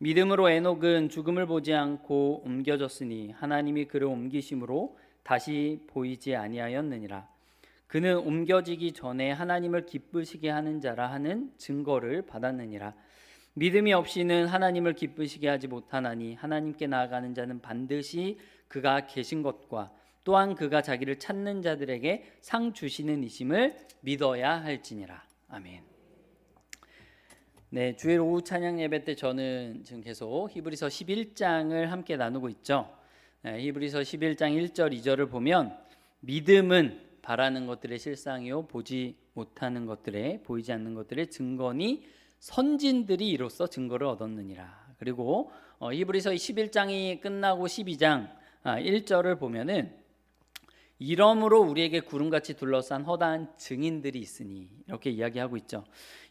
믿음으로 에녹은 죽음을 보지 않고 옮겨졌으니 하나님이 그를 옮기심으로 다시 보이지 아니하였느니라. 그는 옮겨지기 전에 하나님을 기쁘시게 하는 자라 하는 증거를 받았느니라. 믿음이 없이는 하나님을 기쁘시게 하지 못하나니 하나님께 나아가는 자는 반드시 그가 계신 것과 또한 그가 자기를 찾는 자들에게 상 주시는 이심을 믿어야 할지니라. 아멘. 네, 주일 오후 찬양 예배 때 저는 지금 계속 히브리서 11장을 함께 나누고 있죠. 히브리서 11장 1절 2절을 보면 믿음은 바라는 것들의 실상이요 보지 못하는 것들의 보이지 않는 것들의 증거니 선진들이 이로써 증거를 얻었느니라. 그리고 히브리서 11장이 끝나고 12장 1절을 보면은 이러므로 우리에게 구름같이 둘러싼 허다한 증인들이 있으니 이렇게 이야기하고 있죠.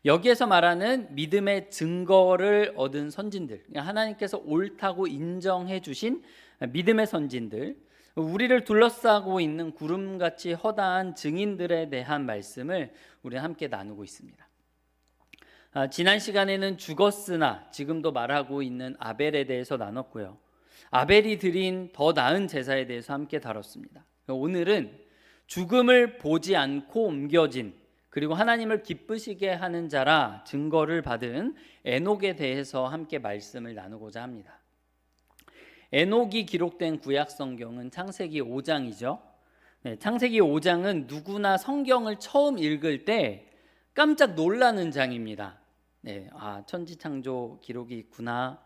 여기에서 말하는 믿음의 증거를 얻은 선진들, 하나님께서 옳다고 인정해 주신 믿음의 선진들, 우리를 둘러싸고 있는 구름같이 허다한 증인들에 대한 말씀을 우리는 함께 나누고 있습니다. 지난 시간에는 죽었으나 지금도 말하고 있는 아벨에 대해서 나눴고요. 아벨이 드린 더 나은 제사에 대해서 함께 다뤘습니다. 오늘은 죽음을 보지 않고 옮겨진 그리고 하나님을 기쁘시게 하는 자라 증거를 받은 에녹에 대해서 함께 말씀을 나누고자 합니다. 에녹이 기록된 구약 성경은 창세기 5장이죠. 창세기 5장은 누구나 성경을 처음 읽을 때 깜짝 놀라는 장입니다. 천지창조 기록이 있구나.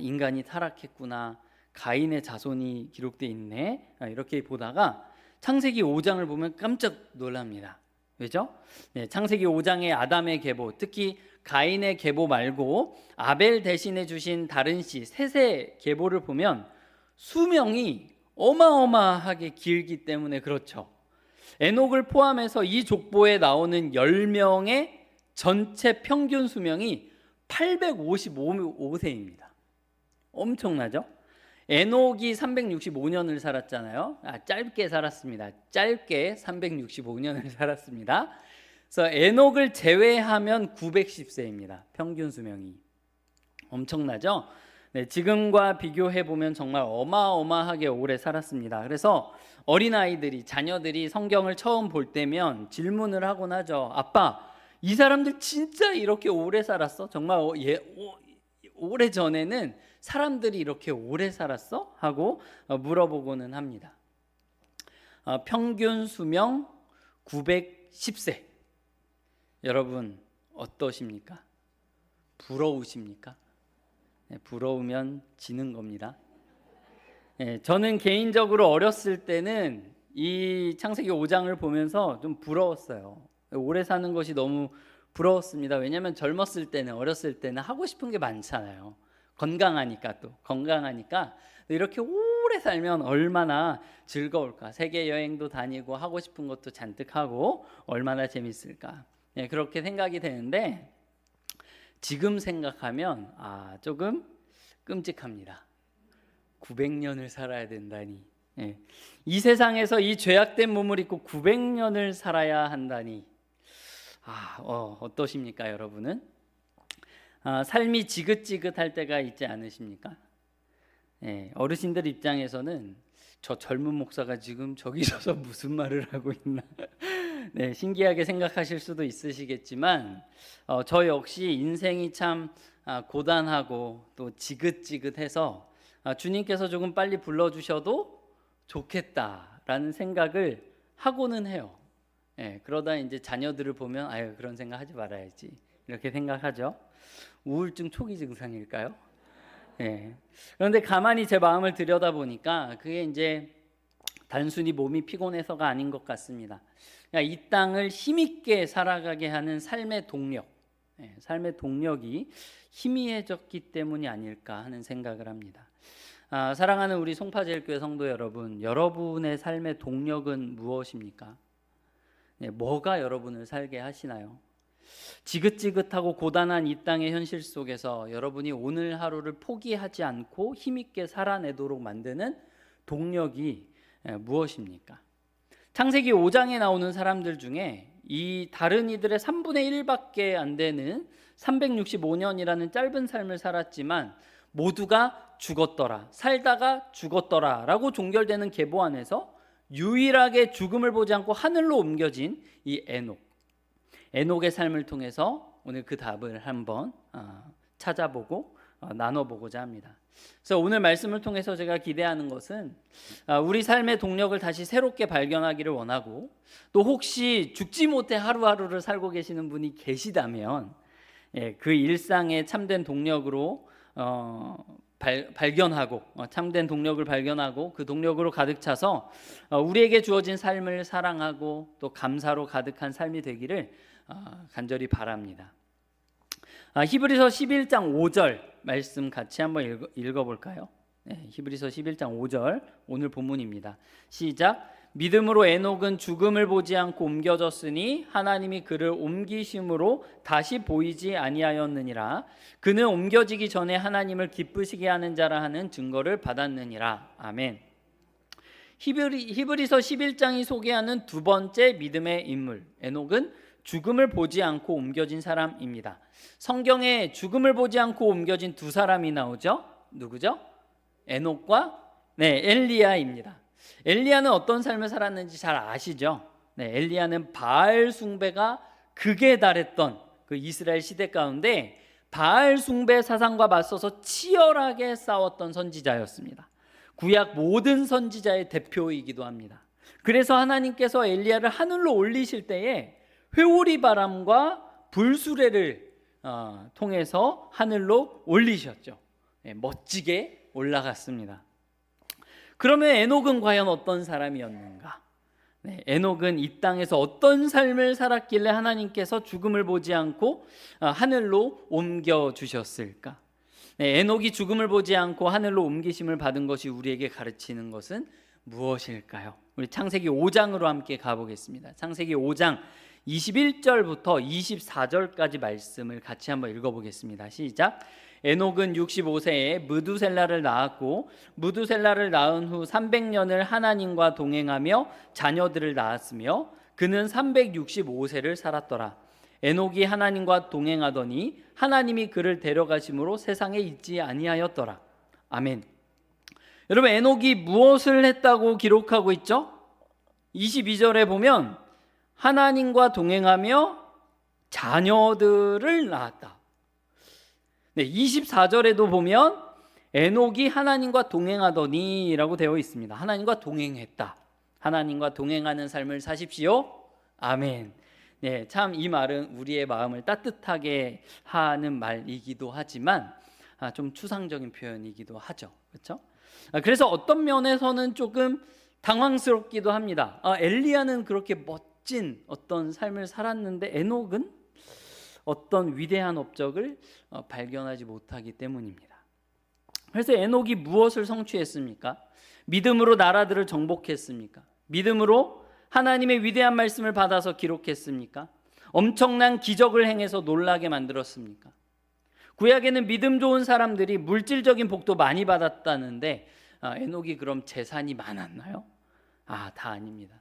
인간이 타락했구나. 가인의 자손이 기록되어 있네. 이렇게 보다가 창세기 5장을 보면 깜짝 놀랍니다. 왜죠? 창세기 5장의 아담의 계보, 특히 가인의 계보 말고 아벨 대신해 주신 다른 씨 셋의 계보를 보면 수명이 어마어마하게 길기 때문에 그렇죠. 에녹을 포함해서 이 족보에 나오는 10명의 전체 평균 수명이 855세입니다. 엄청나죠? 에녹이 365년을 살았잖아요. 짧게 살았습니다. 짧게 365년을 살았습니다. 그래서 에녹을 제외하면 910세입니다. 평균 수명이. 엄청나죠? 지금과 비교해 보면 정말 어마어마하게 오래 살았습니다. 그래서 어린아이들이, 자녀들이 성경을 처음 볼 때면 질문을 하곤 하죠. 아빠, 이 사람들 진짜 이렇게 오래 살았어? 정말 오래 전에는 사람들이 이렇게 오래 살았어? 하고 물어보고는 합니다. 평균 수명 910세. 여러분 어떠십니까? 부러우십니까? 부러우면 지는 겁니다. 저는 개인적으로 어렸을 때는 이 창세기 5장을 보면서 좀 부러웠어요. 오래 사는 것이 너무 부러웠습니다. 왜냐하면 젊었을 때는, 어렸을 때는 하고 싶은 게 많잖아요. 건강하니까 이렇게 오래 살면 얼마나 즐거울까. 세계 여행도 다니고 하고 싶은 것도 잔뜩 하고 얼마나 재밌을까. 그렇게 생각이 되는데 지금 생각하면 조금 끔찍합니다. 900년을 살아야 된다니. 이 세상에서 이 죄악된 몸을 입고 900년을 살아야 한다니. 어떠십니까, 여러분은? 삶이 지긋지긋할 때가 있지 않으십니까? 어르신들 입장에서는 저 젊은 목사가 지금 저기 서서 무슨 말을 하고 있나 신기하게 생각하실 수도 있으시겠지만 저 역시 인생이 참 고단하고 또 지긋지긋해서 주님께서 조금 빨리 불러주셔도 좋겠다라는 생각을 하고는 해요. 그러다 이제 자녀들을 보면 그런 생각 하지 말아야지 이렇게 생각하죠. 우울증 초기 증상일까요? 그런데 가만히 제 마음을 들여다보니까 그게 이제 단순히 몸이 피곤해서가 아닌 것 같습니다. 이 땅을 힘있게 살아가게 하는 삶의 동력, 삶의 동력이 희미해졌기 때문이 아닐까 하는 생각을 합니다. 사랑하는 우리 송파제일교회 성도 여러분, 여러분의 삶의 동력은 무엇입니까? 뭐가 여러분을 살게 하시나요? 지긋지긋하고 고단한 이 땅의 현실 속에서 여러분이 오늘 하루를 포기하지 않고 힘있게 살아내도록 만드는 동력이 무엇입니까? 창세기 5장에 나오는 사람들 중에 이 다른 이들의 3분의 1밖에 안 되는 365년이라는 짧은 삶을 살았지만 모두가 죽었더라, 살다가 죽었더라 라고 종결되는 계보 안에서 유일하게 죽음을 보지 않고 하늘로 옮겨진 이 에녹의 삶을 통해서 오늘 그 답을 한번 찾아보고 나눠보고자 합니다. 그래서 오늘 말씀을 통해서 제가 기대하는 것은 우리 삶의 동력을 다시 새롭게 발견하기를 원하고, 또 혹시 죽지 못해 하루하루를 살고 계시는 분이 계시다면 그 일상의 참된 동력으로 발견하고 참된 동력을 발견하고 그 동력으로 가득 차서 우리에게 주어진 삶을 사랑하고 또 감사로 가득한 삶이 되기를 간절히 바랍니다. 히브리서 11장 5절 말씀 같이 한번 읽어볼까요? 히브리서 11장 5절 오늘 본문입니다. 시작. 믿음으로 에녹은 죽음을 보지 않고 옮겨졌으니 하나님이 그를 옮기심으로 다시 보이지 아니하였느니라. 그는 옮겨지기 전에 하나님을 기쁘시게 하는 자라 하는 증거를 받았느니라. 아멘. 히브리서 11장이 소개하는 두 번째 믿음의 인물 에녹은 죽음을 보지 않고 옮겨진 사람입니다. 성경에 죽음을 보지 않고 옮겨진 두 사람이 나오죠. 누구죠? 에녹과 엘리야입니다. 엘리야는 어떤 삶을 살았는지 잘 아시죠? 엘리야는 바알 숭배가 극에 달했던 그 이스라엘 시대 가운데 바알 숭배 사상과 맞서서 치열하게 싸웠던 선지자였습니다. 구약 모든 선지자의 대표이기도 합니다. 그래서 하나님께서 엘리야를 하늘로 올리실 때에 회오리 바람과 불수레를 통해서 하늘로 올리셨죠. 멋지게 올라갔습니다. 그러면 에녹은 과연 어떤 사람이었는가? 에녹은 이 땅에서 어떤 삶을 살았길래 하나님께서 죽음을 보지 않고 하늘로 옮겨주셨을까? 에녹이 죽음을 보지 않고 하늘로 옮기심을 받은 것이 우리에게 가르치는 것은 무엇일까요? 우리 창세기 5장으로 함께 가보겠습니다. 창세기 5장 21절부터 24절까지 말씀을 같이 한번 읽어보겠습니다. 시작. 에녹은 65세에 무두셀라를 낳았고 무두셀라를 낳은 후 300년을 하나님과 동행하며 자녀들을 낳았으며 그는 365세를 살았더라. 에녹이 하나님과 동행하더니 하나님이 그를 데려가심으로 세상에 있지 아니하였더라. 아멘. 여러분, 에녹이 무엇을 했다고 기록하고 있죠? 22절에 보면 하나님과 동행하며 자녀들을 낳았다. 24절에도 보면 에녹이 하나님과 동행하더니 라고 되어 있습니다. 하나님과 동행했다. 하나님과 동행하는 삶을 사십시오. 아멘. 참 이 말은 우리의 마음을 따뜻하게 하는 말이기도 하지만 좀 추상적인 표현이기도 하죠. 그렇죠? 그래서 어떤 면에서는 조금 당황스럽기도 합니다. 엘리야는 그렇게 멋진 어떤 삶을 살았는데 에녹은 어떤 위대한 업적을 발견하지 못하기 때문입니다. 그래서 에녹이 무엇을 성취했습니까? 믿음으로 나라들을 정복했습니까? 믿음으로 하나님의 위대한 말씀을 받아서 기록했습니까? 엄청난 기적을 행해서 놀라게 만들었습니까? 구약에는 믿음 좋은 사람들이 물질적인 복도 많이 받았다는데 에녹이 그럼 재산이 많았나요? 다 아닙니다.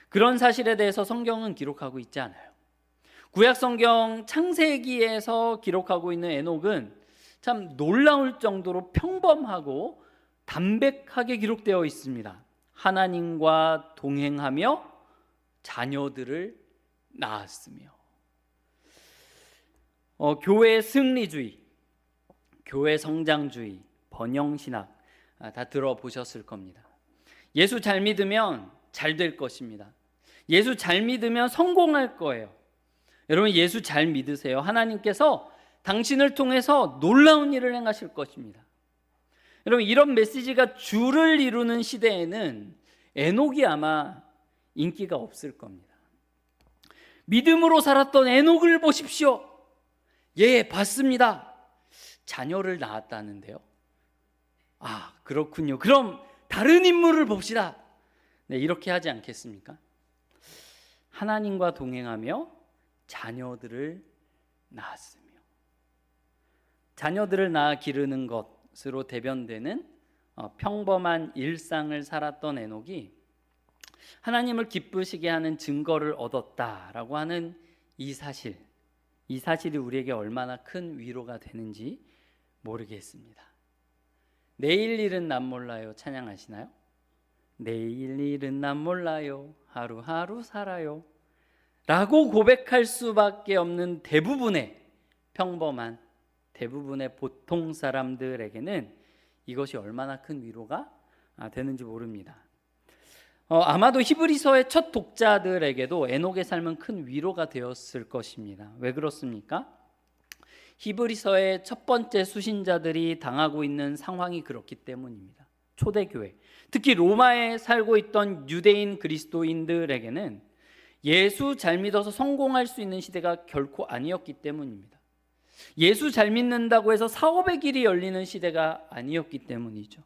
그런 사실에 대해서 성경은 기록하고 있지 않아요. 구약 성경 창세기에서 기록하고 있는 에녹은 참 놀라울 정도로 평범하고 담백하게 기록되어 있습니다. 하나님과 동행하며 자녀들을 낳았으며 교회 승리주의, 교회 성장주의, 번영신학 다 들어보셨을 겁니다. 예수 잘 믿으면 잘 될 것입니다. 예수 잘 믿으면 성공할 거예요. 여러분, 예수 잘 믿으세요. 하나님께서 당신을 통해서 놀라운 일을 행하실 것입니다. 여러분, 이런 메시지가 주를 이루는 시대에는 에녹이 아마 인기가 없을 겁니다. 믿음으로 살았던 에녹을 보십시오. 봤습니다. 자녀를 낳았다는데요. 그렇군요. 그럼 다른 인물을 봅시다. 이렇게 하지 않겠습니까? 하나님과 동행하며 자녀들을 낳았으며, 자녀들을 낳아 기르는 것으로 대변되는 평범한 일상을 살았던 에녹이 하나님을 기쁘시게 하는 증거를 얻었다라고 하는 이 사실, 이 사실이 우리에게 얼마나 큰 위로가 되는지 모르겠습니다. 내일 일은 난 몰라요 찬양하시나요? 내일 일은 난 몰라요 하루하루 살아요 라고 고백할 수밖에 없는 대부분의 평범한 대부분의 보통 사람들에게는 이것이 얼마나 큰 위로가 되는지 모릅니다. 아마도 히브리서의 첫 독자들에게도 에녹의 삶은 큰 위로가 되었을 것입니다. 왜 그렇습니까? 히브리서의 첫 번째 수신자들이 당하고 있는 상황이 그렇기 때문입니다. 초대교회, 특히 로마에 살고 있던 유대인 그리스도인들에게는 예수 잘 믿어서 성공할 수 있는 시대가 결코 아니었기 때문입니다. 예수 잘 믿는다고 해서 사업의 길이 열리는 시대가 아니었기 때문이죠.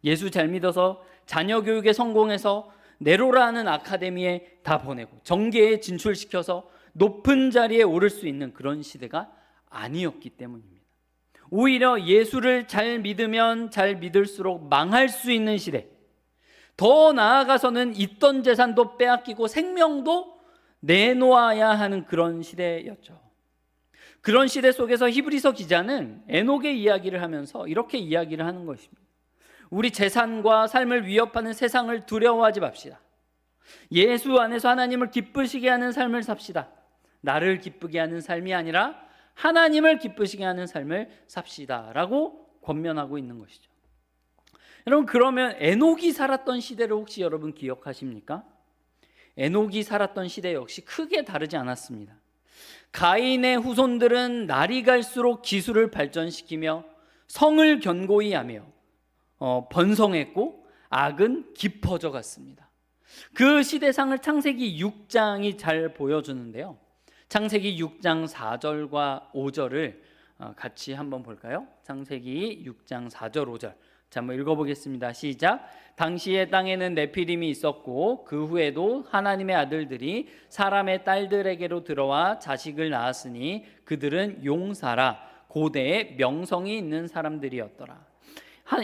예수 잘 믿어서 자녀 교육에 성공해서 네로라는 아카데미에 다 보내고 정계에 진출시켜서 높은 자리에 오를 수 있는 그런 시대가 아니었기 때문입니다. 오히려 예수를 잘 믿으면 잘 믿을수록 망할 수 있는 시대, 더 나아가서는 있던 재산도 빼앗기고 생명도 내놓아야 하는 그런 시대였죠. 그런 시대 속에서 히브리서 기자는 에녹의 이야기를 하면서 이렇게 이야기를 하는 것입니다. 우리 재산과 삶을 위협하는 세상을 두려워하지 맙시다. 예수 안에서 하나님을 기쁘시게 하는 삶을 삽시다. 나를 기쁘게 하는 삶이 아니라 하나님을 기쁘시게 하는 삶을 삽시다 라고 권면하고 있는 것이죠. 여러분, 그러면 에녹이 살았던 시대를 혹시 여러분 기억하십니까? 에녹이 살았던 시대 역시 크게 다르지 않았습니다. 가인의 후손들은 날이 갈수록 기술을 발전시키며 성을 견고히 하며 번성했고 악은 깊어져 갔습니다. 그 시대상을 창세기 6장이 잘 보여주는데요. 창세기 6장 4절과 5절을 같이 한번 볼까요? 창세기 6장 4절 5절 자, 한번 읽어보겠습니다. 시작. 당시에 땅에는 네피림이 있었고 그 후에도 하나님의 아들들이 사람의 딸들에게로 들어와 자식을 낳았으니 그들은 용사라 고대에 명성이 있는 사람들이었더라.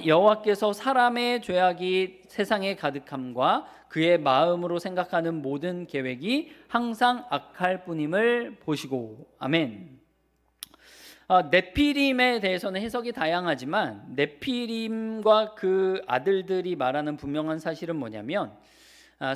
여호와께서 사람의 죄악이 세상에 가득함과 그의 마음으로 생각하는 모든 계획이 항상 악할 뿐임을 보시고. 아멘. 네피림에 대해서는 해석이 다양하지만 네피림과 그 아들들이 말하는 분명한 사실은 뭐냐면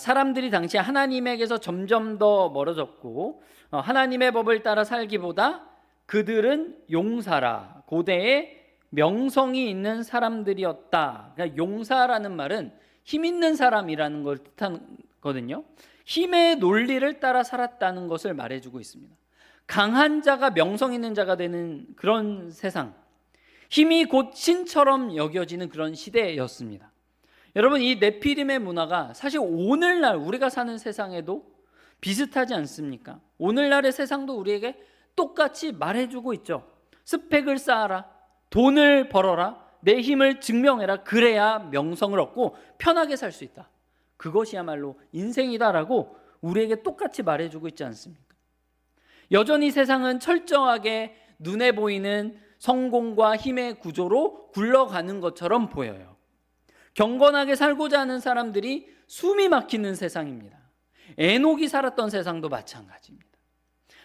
사람들이 당시 하나님에게서 점점 더 멀어졌고 하나님의 법을 따라 살기보다 그들은 용사라 고대에 명성이 있는 사람들이었다. 그러니까 용사라는 말은 힘 있는 사람이라는 걸 뜻하거든요. 힘의 논리를 따라 살았다는 것을 말해주고 있습니다. 강한 자가 명성 있는 자가 되는 그런 세상, 힘이 곧 신처럼 여겨지는 그런 시대였습니다. 여러분, 이 네피림의 문화가 사실 오늘날 우리가 사는 세상에도 비슷하지 않습니까? 오늘날의 세상도 우리에게 똑같이 말해주고 있죠. 스펙을 쌓아라, 돈을 벌어라, 내 힘을 증명해라, 그래야 명성을 얻고 편하게 살 수 있다. 그것이야말로 인생이다라고 우리에게 똑같이 말해주고 있지 않습니까? 여전히 세상은 철저하게 눈에 보이는 성공과 힘의 구조로 굴러가는 것처럼 보여요. 경건하게 살고자 하는 사람들이 숨이 막히는 세상입니다. 에녹이 살았던 세상도 마찬가지입니다.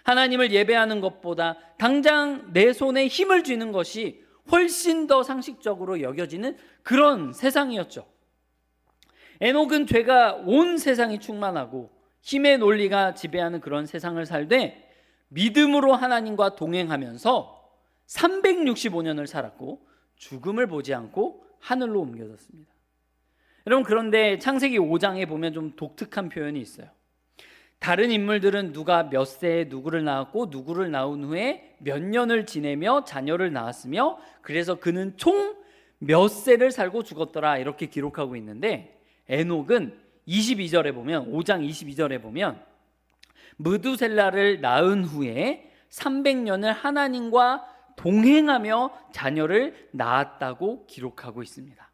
하나님을 예배하는 것보다 당장 내 손에 힘을 쥐는 것이 훨씬 더 상식적으로 여겨지는 그런 세상이었죠. 에녹은 죄가 온 세상이 충만하고 힘의 논리가 지배하는 그런 세상을 살되 믿음으로 하나님과 동행하면서 365년을 살았고 죽음을 보지 않고 하늘로 옮겨졌습니다. 여러분, 그런데 창세기 5장에 보면 좀 독특한 표현이 있어요. 다른 인물들은 누가 몇 세에 누구를 낳았고 누구를 낳은 후에 몇 년을 지내며 자녀를 낳았으며 그래서 그는 총 몇 세를 살고 죽었더라 이렇게 기록하고 있는데 에녹은 22절에 보면 5장 22절에 보면 무두셀라를 낳은 후에 300년을 하나님과 동행하며 자녀를 낳았다고 기록하고 있습니다.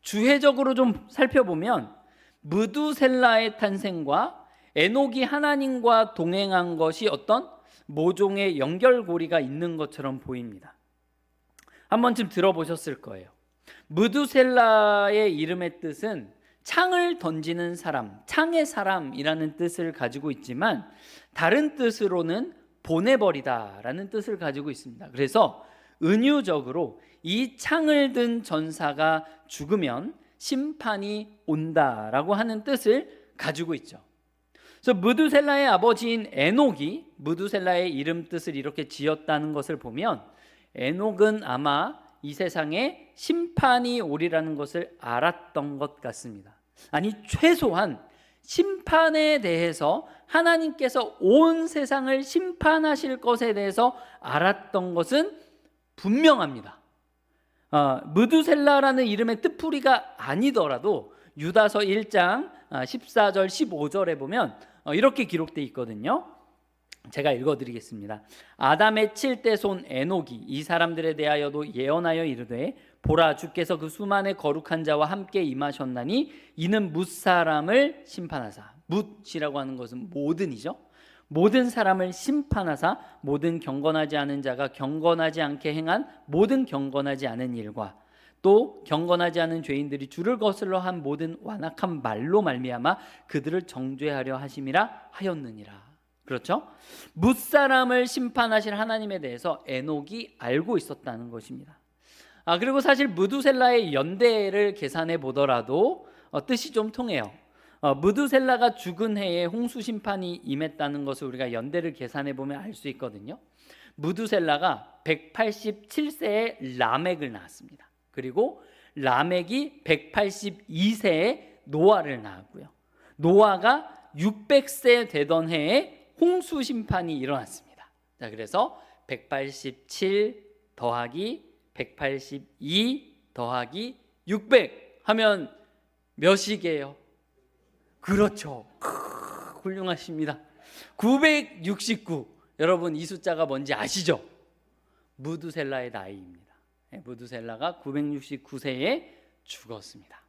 주해적으로 좀 살펴보면 무두셀라의 탄생과 에녹이 하나님과 동행한 것이 어떤 모종의 연결고리가 있는 것처럼 보입니다. 한 번쯤 들어보셨을 거예요. 무두셀라의 이름의 뜻은 창을 던지는 사람, 창의 사람이라는 뜻을 가지고 있지만 다른 뜻으로는 보내버리다라는 뜻을 가지고 있습니다. 그래서 은유적으로 이 창을 든 전사가 죽으면 심판이 온다라고 하는 뜻을 가지고 있죠. 그래서 무두셀라의 아버지인 에녹이 무두셀라의 이름 뜻을 이렇게 지었다는 것을 보면 에녹은 아마 이 세상에 심판이 오리라는 것을 알았던 것 같습니다. 아니, 최소한 심판에 대해서 하나님께서 온 세상을 심판하실 것에 대해서 알았던 것은 분명합니다. 무두셀라라는 이름의 뜻풀이가 아니더라도 유다서 1장 14절 15절에 보면 이렇게 기록되어 있거든요. 제가 읽어드리겠습니다. 아담의 7대 손 에녹이 이 사람들에 대하여도 예언하여 이르되 보라, 주께서 그 수만의 거룩한 자와 함께 임하셨나니 이는 뭇사람을 심판하사. 뭇이라고 하는 것은 모든이죠. 모든 사람을 심판하사 모든 경건하지 않은 자가 경건하지 않게 행한 모든 경건하지 않은 일과 또 경건하지 않은 죄인들이 주를 거슬러 한 모든 완악한 말로 말미암아 그들을 정죄하려 하심이라 하였느니라. 그렇죠? 뭇사람을 심판하실 하나님에 대해서 에녹이 알고 있었다는 것입니다. 그리고 사실 무두셀라의 연대를 계산해 보더라도 뜻이 좀 통해요. 무두셀라가 죽은 해에 홍수 심판이 임했다는 것을 우리가 연대를 계산해 보면 알 수 있거든요. 무두셀라가 187세에 라멕을 낳았습니다. 그리고 라멕이 182세에 노아를 낳았고요. 노아가 600세 되던 해에 홍수 심판이 일어났습니다. 자, 그래서 187 더하기 182 더하기 600 하면 몇이게요? 그렇죠. 훌륭하십니다. 969. 여러분, 이 숫자가 뭔지 아시죠? 무두셀라의 나이입니다. 무두셀라가 969세에 죽었습니다.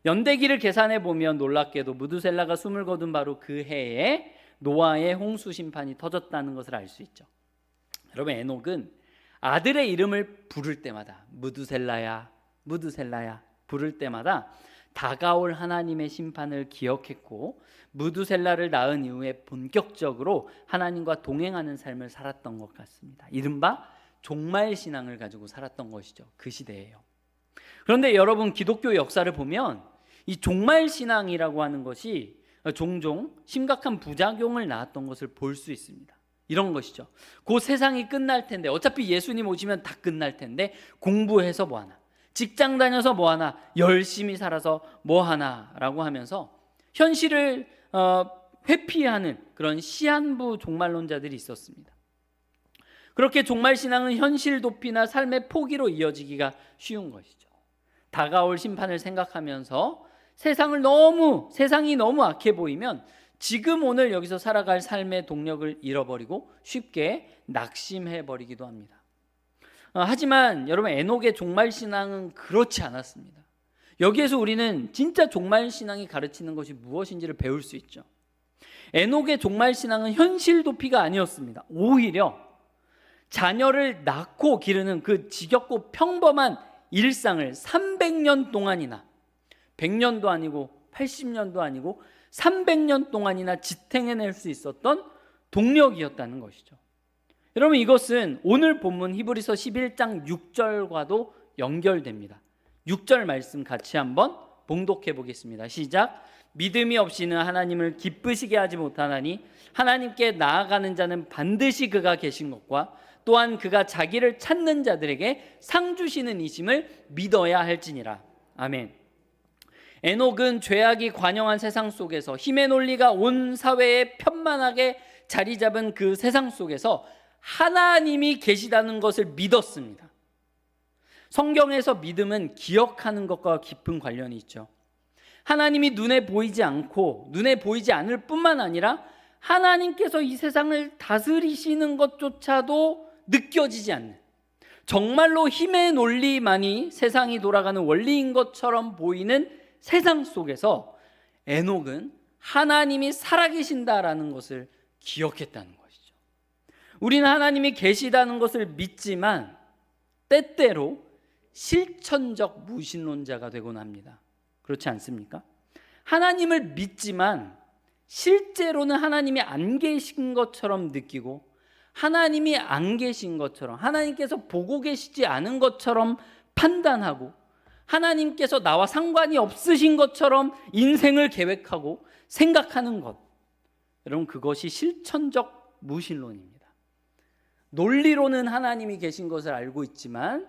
연대기를 계산해 보면 놀랍게도 무두셀라가 숨을 거둔 바로 그 해에 노아의 홍수 심판이 터졌다는 것을 알 수 있죠. 여러분, 에녹은 아들의 이름을 부를 때마다 무두셀라야, 무두셀라야 부를 때마다 다가올 하나님의 심판을 기억했고 무두셀라를 낳은 이후에 본격적으로 하나님과 동행하는 삶을 살았던 것 같습니다. 이른바 종말신앙을 가지고 살았던 것이죠. 그 시대에요. 그런데 여러분, 기독교 역사를 보면 이 종말신앙이라고 하는 것이 종종 심각한 부작용을 낳았던 것을 볼 수 있습니다. 이런 것이죠. 곧 세상이 끝날 텐데, 어차피 예수님 오시면 다 끝날 텐데 공부해서 뭐하나, 직장 다녀서 뭐하나, 열심히 살아서 뭐하나 라고 하면서 현실을 회피하는 그런 시한부 종말론자들이 있었습니다. 그렇게 종말신앙은 현실 도피나 삶의 포기로 이어지기가 쉬운 것이죠. 다가올 심판을 생각하면서 세상이 너무 악해 보이면 지금 오늘 여기서 살아갈 삶의 동력을 잃어버리고 쉽게 낙심해버리기도 합니다. 하지만 여러분, 에녹의 종말신앙은 그렇지 않았습니다. 여기에서 우리는 진짜 종말신앙이 가르치는 것이 무엇인지를 배울 수 있죠. 에녹의 종말신앙은 현실 도피가 아니었습니다. 오히려 자녀를 낳고 기르는 그 지겹고 평범한 일상을 300년 동안이나, 100년도 아니고 80년도 아니고 300년 동안이나 지탱해낼 수 있었던 동력이었다는 것이죠. 여러분, 이것은 오늘 본문 히브리서 11장 6절과도 연결됩니다. 6절 말씀 같이 한번 봉독해 보겠습니다. 시작. 믿음이 없이는 하나님을 기쁘시게 하지 못하나니 하나님께 나아가는 자는 반드시 그가 계신 것과 또한 그가 자기를 찾는 자들에게 상 주시는 이심을 믿어야 할지니라. 아멘. 에녹은 죄악이 관영한 세상 속에서 힘의 논리가 온 사회에 편만하게 자리 잡은 그 세상 속에서 하나님이 계시다는 것을 믿었습니다. 성경에서 믿음은 기억하는 것과 깊은 관련이 있죠. 하나님이 눈에 보이지 않을 뿐만 아니라 하나님께서 이 세상을 다스리시는 것조차도 느껴지지 않는, 정말로 힘의 논리만이 세상이 돌아가는 원리인 것처럼 보이는 세상 속에서 에녹은 하나님이 살아계신다라는 것을 기억했다는 것이죠. 우리는 하나님이 계시다는 것을 믿지만 때때로 실천적 무신론자가 되곤 합니다. 그렇지 않습니까? 하나님을 믿지만 실제로는 하나님이 안 계신 것처럼 느끼고 하나님이 안 계신 것처럼, 하나님께서 보고 계시지 않은 것처럼 판단하고, 하나님께서 나와 상관이 없으신 것처럼 인생을 계획하고 생각하는 것, 여러분, 그것이 실천적 무신론입니다. 논리로는 하나님이 계신 것을 알고 있지만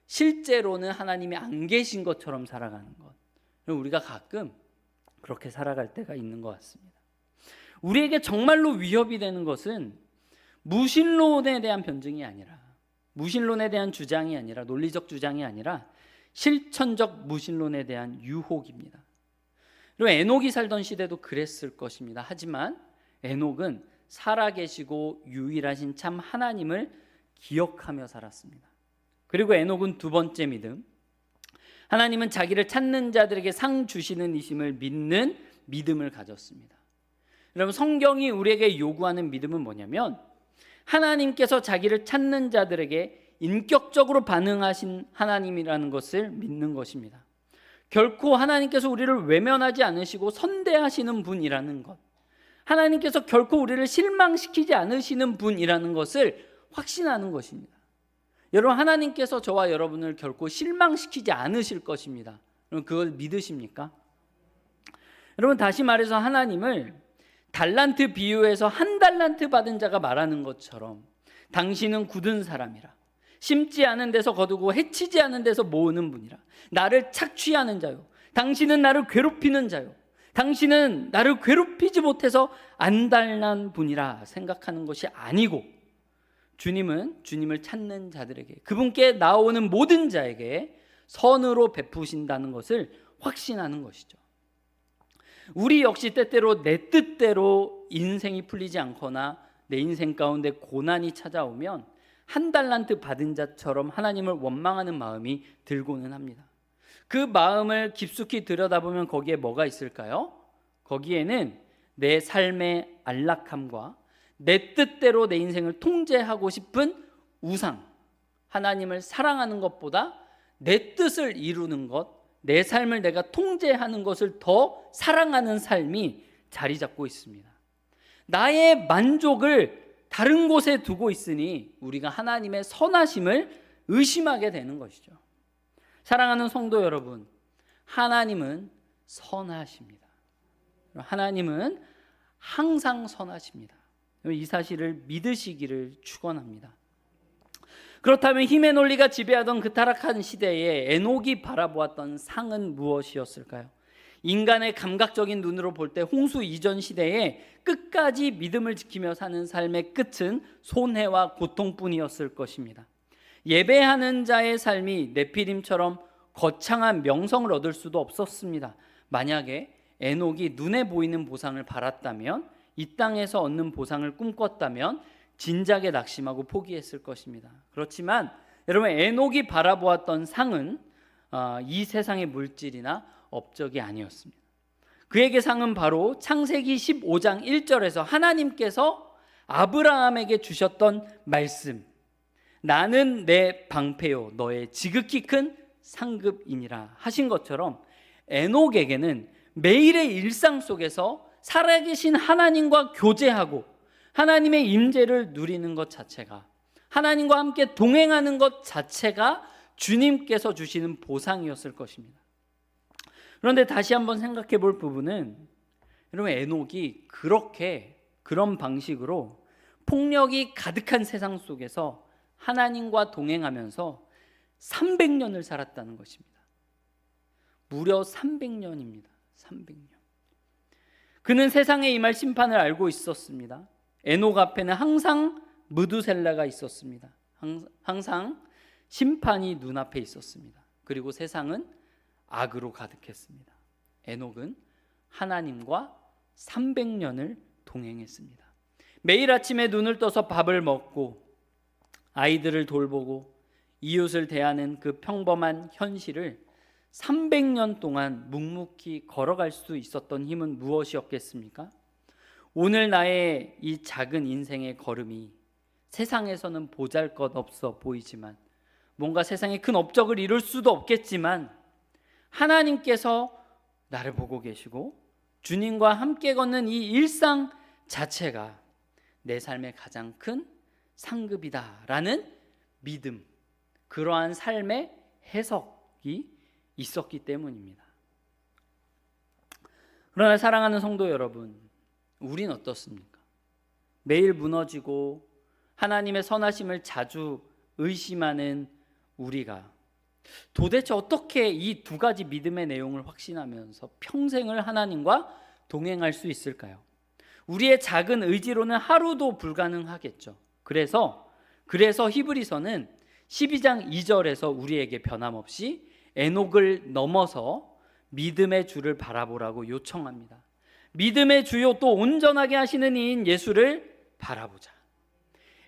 실제로는 하나님이 안 계신 것처럼 살아가는 것. 우리가 가끔 그렇게 살아갈 때가 있는 것 같습니다. 우리에게 정말로 위협이 되는 것은 무신론에 대한 변증이 아니라, 무신론에 대한 주장이 아니라, 논리적 주장이 아니라 실천적 무신론에 대한 유혹입니다. 그리고 에녹이 살던 시대도 그랬을 것입니다. 하지만 에녹은 살아계시고 유일하신 참 하나님을 기억하며 살았습니다. 그리고 에녹은 두 번째 믿음, 하나님은 자기를 찾는 자들에게 상 주시는 이심을 믿는 믿음을 가졌습니다. 여러분, 성경이 우리에게 요구하는 믿음은 뭐냐면 하나님께서 자기를 찾는 자들에게 인격적으로 반응하신 하나님이라는 것을 믿는 것입니다. 결코 하나님께서 우리를 외면하지 않으시고 선대하시는 분이라는 것, 하나님께서 결코 우리를 실망시키지 않으시는 분이라는 것을 확신하는 것입니다. 여러분, 하나님께서 저와 여러분을 결코 실망시키지 않으실 것입니다. 여러분, 그걸 믿으십니까? 여러분, 다시 말해서 하나님을 달란트 비유에서 한 달란트 받은 자가 말하는 것처럼 당신은 굳은 사람이라, 심지 않은 데서 거두고 해치지 않은 데서 모으는 분이라, 나를 착취하는 자요, 당신은 나를 괴롭히는 자요, 당신은 나를 괴롭히지 못해서 안달난 분이라 생각하는 것이 아니고, 주님은 주님을 찾는 자들에게, 그분께 나오는 모든 자에게 선으로 베푸신다는 것을 확신하는 것이죠. 우리 역시 때때로 내 뜻대로 인생이 풀리지 않거나 내 인생 가운데 고난이 찾아오면 한 달란트 받은 자처럼 하나님을 원망하는 마음이 들고는 합니다. 그 마음을 깊숙이 들여다보면 거기에 뭐가 있을까요? 거기에는 내 삶의 안락함과 내 뜻대로 내 인생을 통제하고 싶은 우상, 하나님을 사랑하는 것보다 내 뜻을 이루는 것, 내 삶을 내가 통제하는 것을 더 사랑하는 삶이 자리 잡고 있습니다. 나의 만족을 다른 곳에 두고 있으니 우리가 하나님의 선하심을 의심하게 되는 것이죠. 사랑하는 성도 여러분, 하나님은 선하십니다. 하나님은 항상 선하십니다. 이 사실을 믿으시기를 축원합니다. 그렇다면 힘의 논리가 지배하던 그 타락한 시대에 에녹이 바라보았던 상은 무엇이었을까요? 인간의 감각적인 눈으로 볼 때 홍수 이전 시대에 끝까지 믿음을 지키며 사는 삶의 끝은 손해와 고통뿐이었을 것입니다. 예배하는 자의 삶이 네피림처럼 거창한 명성을 얻을 수도 없었습니다. 만약에 에녹이 눈에 보이는 보상을 바랐다면, 이 땅에서 얻는 보상을 꿈꿨다면 진작에 낙심하고 포기했을 것입니다. 그렇지만 여러분, 에녹이 바라보았던 상은 이 세상의 물질이나 업적이 아니었습니다. 그에게 상은 바로 창세기 15장 1절에서 하나님께서 아브라함에게 주셨던 말씀, 나는 내 방패요 너의 지극히 큰 상급이니라 하신 것처럼, 에녹에게는 매일의 일상 속에서 살아계신 하나님과 교제하고 하나님의 임재를 누리는 것 자체가, 하나님과 함께 동행하는 것 자체가 주님께서 주시는 보상이었을 것입니다. 그런데 다시 한번 생각해 볼 부분은, 여러분, 에녹이 그런 방식으로 폭력이 가득한 세상 속에서 하나님과 동행하면서 300년을 살았다는 것입니다. 무려 300년입니다. 300년. 그는 세상에 임할 심판을 알고 있었습니다. 에녹 앞에는 항상 무두셀라가 있었습니다. 항상 심판이 눈앞에 있었습니다. 그리고 세상은 악으로 가득했습니다. 에녹은 하나님과 300년을 동행했습니다. 매일 아침에 눈을 떠서 밥을 먹고 아이들을 돌보고 이웃을 대하는 그 평범한 현실을 300년 동안 묵묵히 걸어갈 수 있었던 힘은 무엇이었겠습니까? 오늘 나의 이 작은 인생의 걸음이 세상에서는 보잘것없어 보이지만, 뭔가 세상에 큰 업적을 이룰 수도 없겠지만, 하나님께서 나를 보고 계시고 주님과 함께 걷는 이 일상 자체가 내 삶의 가장 큰 상급이다라는 믿음, 그러한 삶의 해석이 있었기 때문입니다. 그러나 사랑하는 성도 여러분, 우린 어떻습니까? 매일 무너지고 하나님의 선하심을 자주 의심하는 우리가 도대체 어떻게 이 두 가지 믿음의 내용을 확신하면서 평생을 하나님과 동행할 수 있을까요? 우리의 작은 의지로는 하루도 불가능하겠죠. 그래서 히브리서는 12장 2절에서 우리에게 변함없이 에녹을 넘어서 믿음의 주를 바라보라고 요청합니다. 믿음의 주요 또 온전하게 하시는 이인 예수를 바라보자.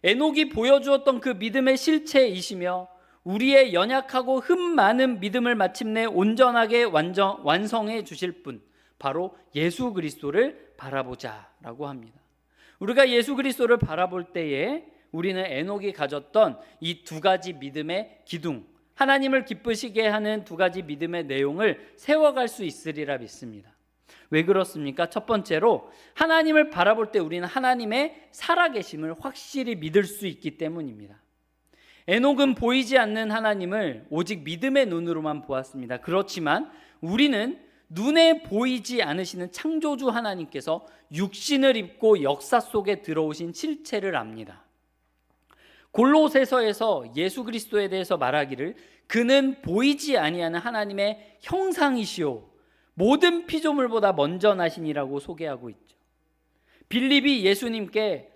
에녹이 보여주었던 그 믿음의 실체이시며 우리의 연약하고 흠 많은 믿음을 마침내 온전하게 완성해 주실 분, 바로 예수 그리스도를 바라보자라고 합니다. 우리가 예수 그리스도를 바라볼 때에 우리는 에녹이 가졌던 이 두 가지 믿음의 기둥, 하나님을 기쁘시게 하는 두 가지 믿음의 내용을 세워갈 수 있으리라 믿습니다. 왜 그렇습니까? 첫 번째로 하나님을 바라볼 때 우리는 하나님의 살아계심을 확실히 믿을 수 있기 때문입니다. 에녹은 보이지 않는 하나님을 오직 믿음의 눈으로만 보았습니다. 그렇지만 우리는 눈에 보이지 않으시는 창조주 하나님께서 육신을 입고 역사 속에 들어오신 실체를 압니다. 골로새서에서 예수 그리스도에 대해서 말하기를 그는 보이지 아니하는 하나님의 형상이시오 모든 피조물보다 먼저 나시니라고 소개하고 있죠. 빌립이 예수님께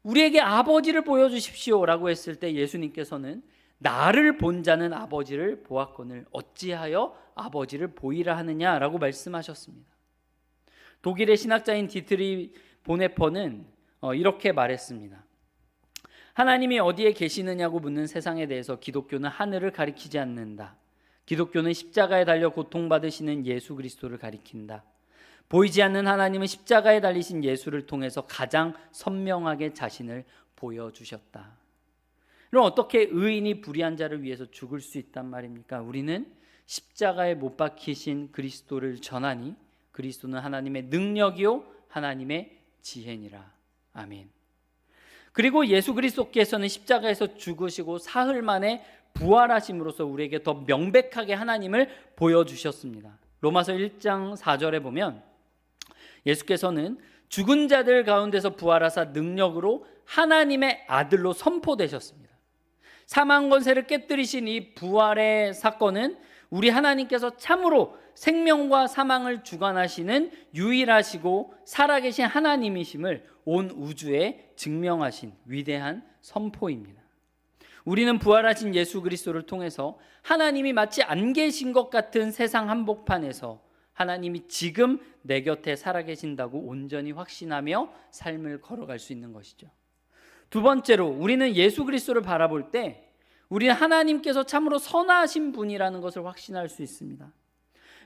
우리에게 아버지를 보여주십시오 라고 했을 때 예수님께서는 나를 본 자는 아버지를 보았거늘 어찌하여 아버지를 보이라 하느냐라고 말씀하셨습니다. 독일의 신학자인 디트리 보네퍼는 이렇게 말했습니다. 하나님이 어디에 계시느냐고 묻는 세상에 대해서 기독교는 하늘을 가리키지 않는다. 기독교는 십자가에 달려 고통받으시는 예수 그리스도를 가리킨다. 보이지 않는 하나님은 십자가에 달리신 예수를 통해서 가장 선명하게 자신을 보여주셨다. 그럼 어떻게 의인이 불의한 자를 위해서 죽을 수 있단 말입니까? 우리는 십자가에 못 박히신 그리스도를 전하니 그리스도는 하나님의 능력이요 하나님의 지혜니라. 아멘. 그리고 예수 그리스도께서는 십자가에서 죽으시고 사흘 만에 부활하심으로써 우리에게 더 명백하게 하나님을 보여주셨습니다. 로마서 1장 4절에 보면 예수께서는 죽은 자들 가운데서 부활하사 능력으로 하나님의 아들로 선포되셨습니다. 사망 권세를 깨뜨리신 이 부활의 사건은 우리 하나님께서 참으로 생명과 사망을 주관하시는 유일하시고 살아계신 하나님이심을 온 우주에 증명하신 위대한 선포입니다. 우리는 부활하신 예수 그리스도를 통해서 하나님이 마치 안 계신 것 같은 세상 한복판에서 하나님이 지금 내 곁에 살아계신다고 온전히 확신하며 삶을 걸어갈 수 있는 것이죠. 두 번째로 우리는 예수 그리스도를 바라볼 때 우리는 하나님께서 참으로 선하신 분이라는 것을 확신할 수 있습니다.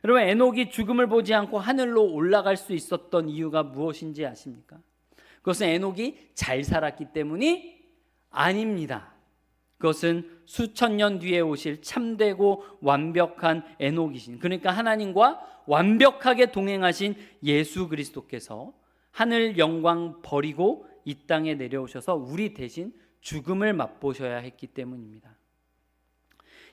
여러분, 에녹이 죽음을 보지 않고 하늘로 올라갈 수 있었던 이유가 무엇인지 아십니까? 그것은 에녹이 잘 살았기 때문이 아닙니다. 그것은 수천 년 뒤에 오실 참되고 완벽한 에녹이신, 그러니까 하나님과 완벽하게 동행하신 예수 그리스도께서 하늘 영광 버리고 이 땅에 내려오셔서 우리 대신 죽음을 맛보셔야 했기 때문입니다.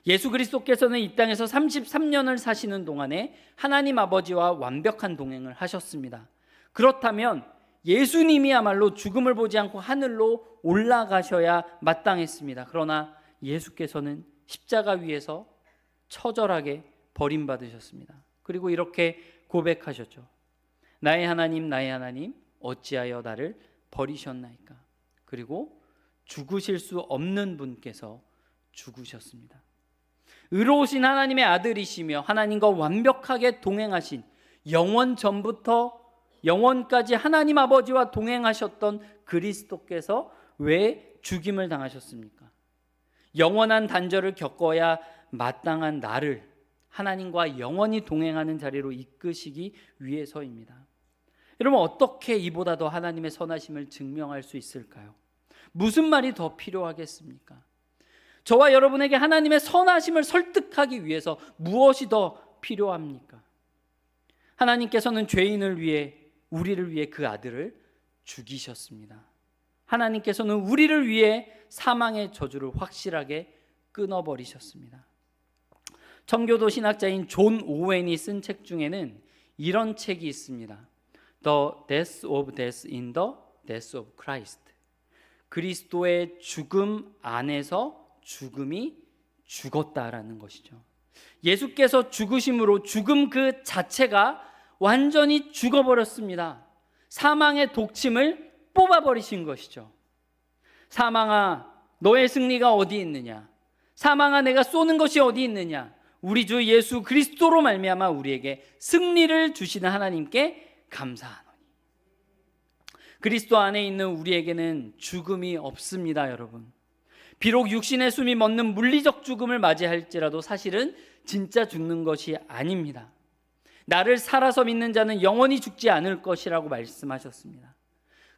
예수 그리스도께서는 이 땅에서 33년을 사시는 동안에 하나님 아버지와 완벽한 동행을 하셨습니다. 그렇다면 예수님이야말로 죽음을 보지 않고 하늘로 올라가셔야 마땅했습니다. 그러나 예수께서는 십자가 위에서 처절하게 버림받으셨습니다. 그리고 이렇게 고백하셨죠. 나의 하나님, 나의 하나님, 어찌하여 나를 버리셨나이까. 그리고 죽으실 수 없는 분께서 죽으셨습니다. 의로우신 하나님의 아들이시며 하나님과 완벽하게 동행하신, 영원 전부터 영원까지 하나님 아버지와 동행하셨던 그리스도께서 왜 죽임을 당하셨습니까? 영원한 단절을 겪어야 마땅한 나를 하나님과 영원히 동행하는 자리로 이끄시기 위해서입니다. 여러분, 어떻게 이보다 더 하나님의 선하심을 증명할 수 있을까요? 무슨 말이 더 필요하겠습니까? 저와 여러분에게 하나님의 선하심을 설득하기 위해서 무엇이 더 필요합니까? 하나님께서는 죄인을 위해, 우리를 위해 그 아들을 죽이셨습니다. 하나님께서는 우리를 위해 사망의 저주를 확실하게 끊어버리셨습니다. 청교도 신학자인 존 오웬이 쓴 책 중에는 이런 책이 있습니다. The Death of Death in the Death of Christ. 그리스도의 죽음 안에서 죽음이 죽었다라는 것이죠. 예수께서 죽으심으로 죽음 그 자체가 완전히 죽어버렸습니다. 사망의 독침을 뽑아버리신 것이죠. 사망아, 너의 승리가 어디 있느냐? 사망아, 내가 쏘는 것이 어디 있느냐? 우리 주 예수 그리스도로 말미암아 우리에게 승리를 주시는 하나님께 감사하노니. 그리스도 안에 있는 우리에게는 죽음이 없습니다, 여러분. 비록 육신의 숨이 멎는 물리적 죽음을 맞이할지라도 사실은 진짜 죽는 것이 아닙니다. 나를 살아서 믿는 자는 영원히 죽지 않을 것이라고 말씀하셨습니다.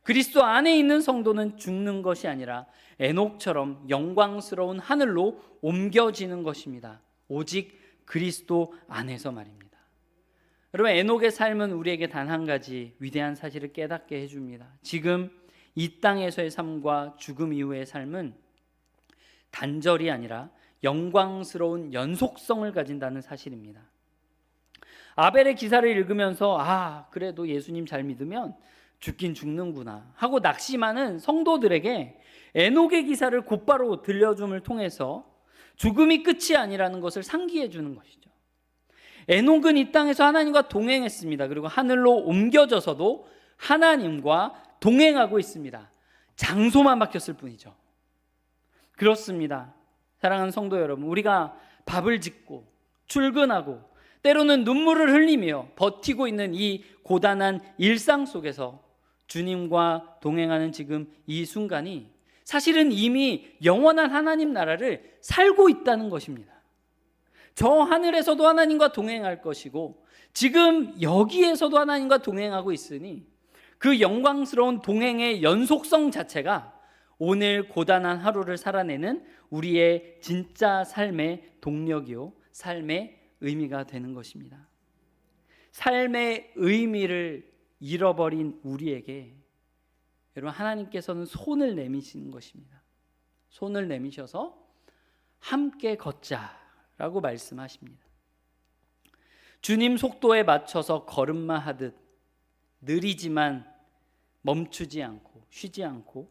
그리스도 안에 있는 성도는 죽는 것이 아니라 에녹처럼 영광스러운 하늘로 옮겨지는 것입니다. 오직 그리스도 안에서 말입니다. 여러분, 에녹의 삶은 우리에게 단 한 가지 위대한 사실을 깨닫게 해줍니다. 지금 이 땅에서의 삶과 죽음 이후의 삶은 단절이 아니라 영광스러운 연속성을 가진다는 사실입니다. 아벨의 기사를 읽으면서 그래도 예수님 잘 믿으면 죽긴 죽는구나 하고 낙심하는 성도들에게 에녹의 기사를 곧바로 들려줌을 통해서 죽음이 끝이 아니라는 것을 상기해 주는 것이죠. 에녹은 이 땅에서 하나님과 동행했습니다. 그리고 하늘로 옮겨져서도 하나님과 동행하고 있습니다. 장소만 바뀌었을 뿐이죠. 그렇습니다. 사랑하는 성도 여러분, 우리가 밥을 짓고 출근하고 때로는 눈물을 흘리며 버티고 있는 이 고단한 일상 속에서 주님과 동행하는 지금 이 순간이 사실은 이미 영원한 하나님 나라를 살고 있다는 것입니다. 저 하늘에서도 하나님과 동행할 것이고 지금 여기에서도 하나님과 동행하고 있으니 그 영광스러운 동행의 연속성 자체가 오늘 고단한 하루를 살아내는 우리의 진짜 삶의 동력이요, 삶의 의미가 되는 것입니다. 삶의 의미를 잃어버린 우리에게 여러분, 하나님께서는 손을 내미시는 것입니다. 손을 내미셔서 함께 걷자라고 말씀하십니다. 주님 속도에 맞춰서 걸음마 하듯 느리지만 멈추지 않고 쉬지 않고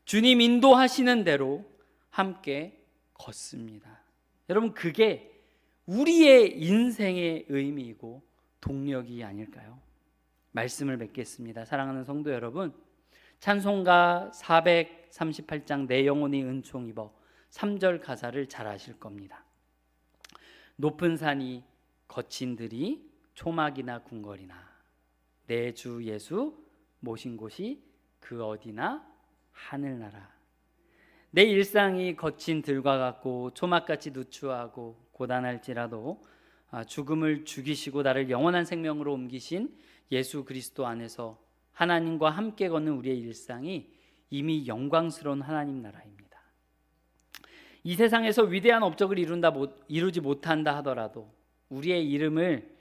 주님 인도하시는 대로 함께 걷습니다. 여러분, 그게 우리의 인생의 의미이고 동력이 아닐까요? 말씀을 맺겠습니다. 사랑하는 성도 여러분, 찬송가 438장 내 영혼이 은총 입어 3절 가사를 잘 아실 겁니다. 높은 산이 거친 들이 초막이나 궁궐이나 내 주 예수 모신 곳이 그 어디나 하늘나라. 내 일상이 거친 들과 같고 초막같이 누추하고 고단할지라도 죽음을 죽이시고 나를 영원한 생명으로 옮기신 예수 그리스도 안에서 하나님과 함께 걷는 우리의 일상이 이미 영광스러운 하나님 나라입니다. 이 세상에서 위대한 업적을 이루지 못한다 하더라도, 우리의 이름을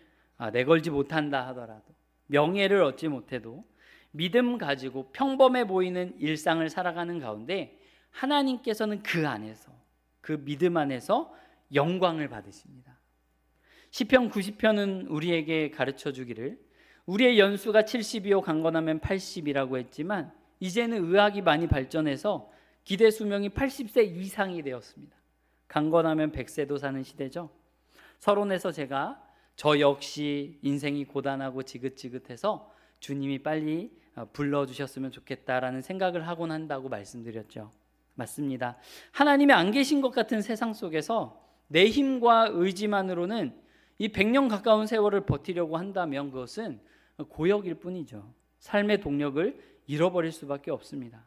내걸지 못한다 하더라도, 명예를 얻지 못해도 믿음 가지고 평범해 보이는 일상을 살아가는 가운데 하나님께서는 그 안에서, 그 믿음 안에서 영광을 받으십니다. 시편 90편은 우리에게 가르쳐 주기를 우리의 연수가 70이요 강건하면 80이라고 했지만 이제는 의학이 많이 발전해서 기대 수명이 80세 이상이 되었습니다. 강건하면 100세도 사는 시대죠. 서론에서 제가 저 역시 인생이 고단하고 지긋지긋해서 주님이 빨리 불러주셨으면 좋겠다라는 생각을 하곤 한다고 말씀드렸죠. 맞습니다. 하나님이 안 계신 것 같은 세상 속에서 내 힘과 의지만으로는 이 100년 가까운 세월을 버티려고 한다면 그것은 고역일 뿐이죠. 삶의 동력을 잃어버릴 수밖에 없습니다.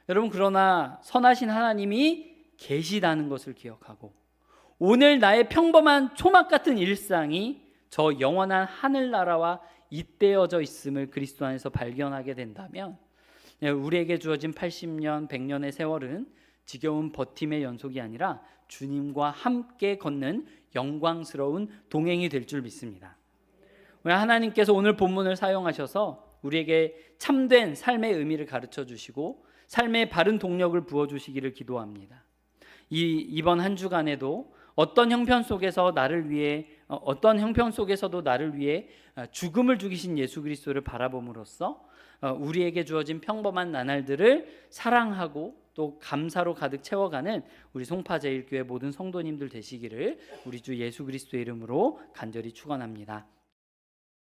여러분, 그러나 선하신 하나님이 계시다는 것을 기억하고 오늘 나의 평범한 초막 같은 일상이 저 영원한 하늘나라와 잇대어져 있음을 그리스도 안에서 발견하게 된다면 우리에게 주어진 80년, 100년의 세월은 지겨운 버팀의 연속이 아니라 주님과 함께 걷는 영광스러운 동행이 될 줄 믿습니다. 하나님께서 오늘 본문을 사용하셔서 우리에게 참된 삶의 의미를 가르쳐 주시고 삶의 바른 동력을 부어주시기를 기도합니다. 이번 한 주간에도 어떤 형편 속에서도 나를 위해 죽음을 죽이신 예수 그리스도를 바라봄으로써 우리에게 주어진 평범한 나날들을 사랑하고 또 감사로 가득 채워가는 우리 송파제일교회 모든 성도님들 되시기를 우리 주 예수 그리스도의 이름으로 간절히 축원합니다.